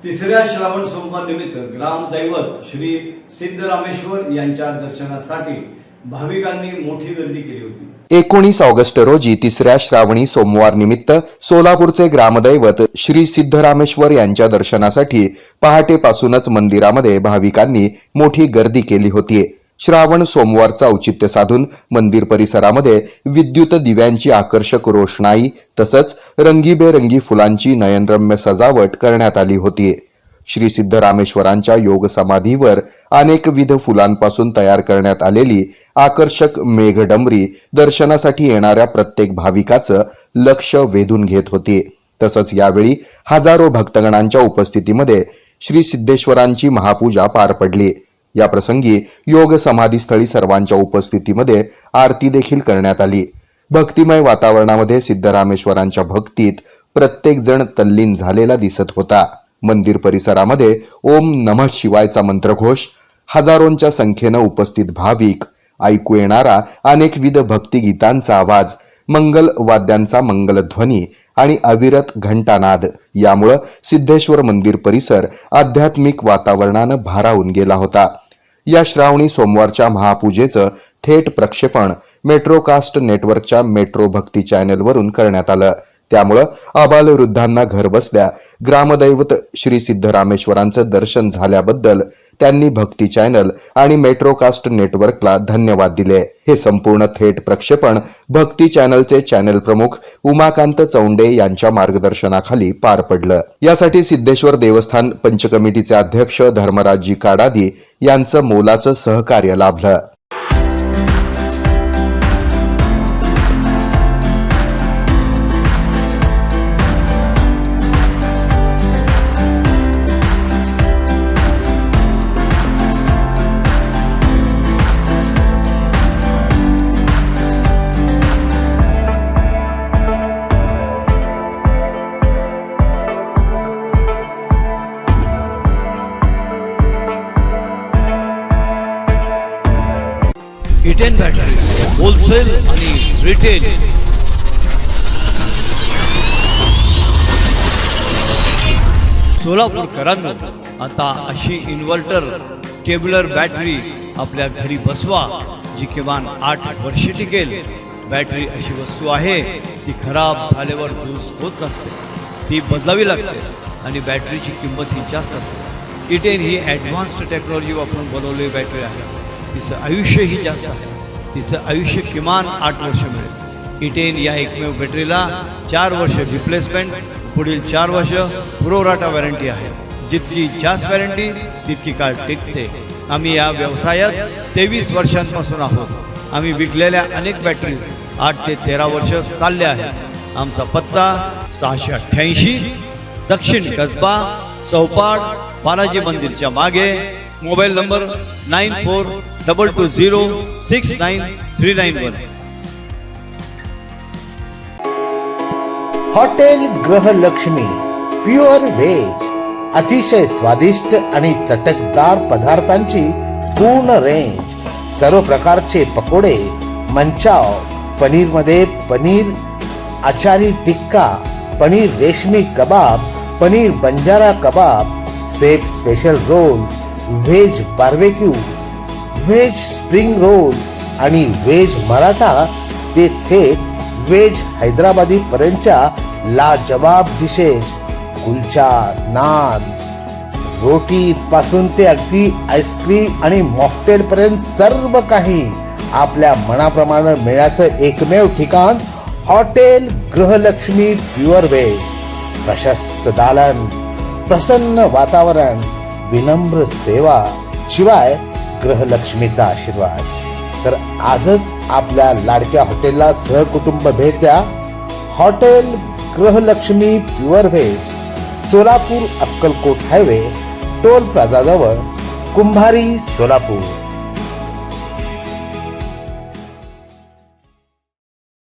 तिसऱ्या श्रावण सोमवार निमित्त ग्रामदैवत श्री सिद्धरामेश्वर यांच्या दर्शनासाठी भाविकांनी मोठी गर्दी केली होती। 19 ऑगस्ट रोजी तिसऱ्या श्रावणी सोमवार निमित्त सोलापूरचे ग्रामदैवत श्री सिद्धरामेश्वर यांच्या दर्शनासाठी पहाटेपासूनच मंदिरामध्ये भाविकांनी मोठी गर्दी केली होती। श्रावण सोमवारचा औचित्य साधून मंदिर परिसरामध्ये विद्युत दिव्यांची आकर्षक रोषणाई तसंच रंगीबेरंगी फुलांची नयनरम्य सजावट करण्यात आली होती। श्री सिद्धरामेश्वरांच्या योग समाधीवर अनेकविध फुलांपासून तयार करण्यात आलेली आकर्षक मेघडंबरी दर्शनासाठी येणाऱ्या प्रत्येक भाविकाचं लक्ष वेधून घेत होती। तसंच यावेळी हजारो भक्तगणांच्या उपस्थितीमध्ये श्री सिद्धेश्वरांची महापूजा पार पडली। या प्रसंगी योग समाधीस्थळी सर्वांच्या उपस्थितीमध्ये आरती देखील करण्यात आली। भक्तिमय वातावरणामध्ये सिद्धरामेश्वरांच्या भक्तीत प्रत्येक जण तल्लीन झालेला दिसत होता। मंदिर परिसरामध्ये ओम नमः शिवायचा मंत्रघोष, हजारोंच्या संख्येनं उपस्थित भाविक, ऐकू येणारा अनेकविध भक्तिगीतांचा आवाज, मंगल वाद्यांचा मंगलध्वनी आणि अविरत घंटानाद यामुळे सिद्धेश्वर मंदिर परिसर आध्यात्मिक वातावरणानं भारावून गेला होता। या श्रावणी सोमवारच्या महापूजेचं थेट प्रक्षेपण मेट्रोकास्ट नेटवर्कच्या मेट्रो भक्ती चॅनलवरून करण्यात आलं। त्यामुळे आबालवृद्धांना घर बसल्या ग्रामदैवत श्री सिद्धरामेश्वरांचं दर्शन झाल्याबद्दल त्यांनी भक्ती चॅनल आणि मेट्रोकास्ट नेटवर्कला धन्यवाद दिले। हे संपूर्ण थेट प्रक्षेपण भक्ती चॅनलचे चॅनल प्रमुख उमाकांत चौंडे यांच्या मार्गदर्शनाखाली पार पडलं। यासाठी सिद्धेश्वर देवस्थान पंचकमिटीचे अध्यक्ष धर्मराजजी काडादी यांचं मोलाचं सहकार्य लाभलं। E10 बॅटरीज होलसेल आणि रिटेल। सोलापूरकरांनो, आता अशी इन्व्हर्टर टेब्युलर बॅटरी आपल्या घरी बसवा जी किमान 8 वर्षे टिकेल। बॅटरी अशी वस्तू आहे ती खराब झाल्यावर दुरुस्त होत नसते, ती बदलावी लागते आणि बॅटरीची किंमत ही जास्त असते। E10 ही ॲडव्हान्स्ड टेक्नॉलॉजी वापरून बनवलेली बॅटरी आहे। तिचं आयुष्यही जास्त आहे, तिचं आयुष्य किमान 8 वर्ष मिळेल। E10 या एकमेव बॅटरीला 4 वर्ष रिप्लेसमेंट, पुढील 4 वर्ष प्रोराटा वॉरंटी आहे। जितकी जास्त वॉरंटी तितकी काळ टिकते। आम्ही या व्यवसायात 23 वर्षांपासून आहोत। आम्ही विकलेल्या अनेक बॅटरीज 8 ते 13 वर्ष चालल्या आहेत। आमचा पत्ता 688 दक्षिण कसबा चौपाड बालाजी मंदिरच्या मागे। Mobile number 9422069391। Hotel Grihalakshmi pure veg, अतिशय स्वादिष्ट आणि चटकदार पदार्थांची पूर्ण रेंज। सर्व प्रकारचे पकोडे, मंचाव, पनीर मध्ये पनीर आचारी tikka, paneer reshmi kebab, paneer banjara kebab, chef special roll, veg barbecue, veg spring roll आणि व्हेज मराठा ते थेट व्हेज हैदराबादी पर्यंतच्या लाजवाब डिशेस, कुलचा, नान, रोटी पासून ते अगदी आईस्क्रीम आणि मॉकटेल पर्यंत सर्व काही आपल्या मनाप्रमाणे मिळण्याचं एकमेव ठिकाण हॉटेल गृहलक्ष्मी प्युअर व्हेज। प्रशस्त दालन, प्रसन्न वातावरण, विनम्र सेवा, शिवाय गृहलक्ष्मीचा आशीर्वाद। तर आजच आपल्या लाडक्या हॉटेलला सहकुटुंब भेट द्या। Hotel Grihalakshmi pure veg, Solapur Akkalkot highway, toll plaza जवळ, कुंभारी, सोलापूर।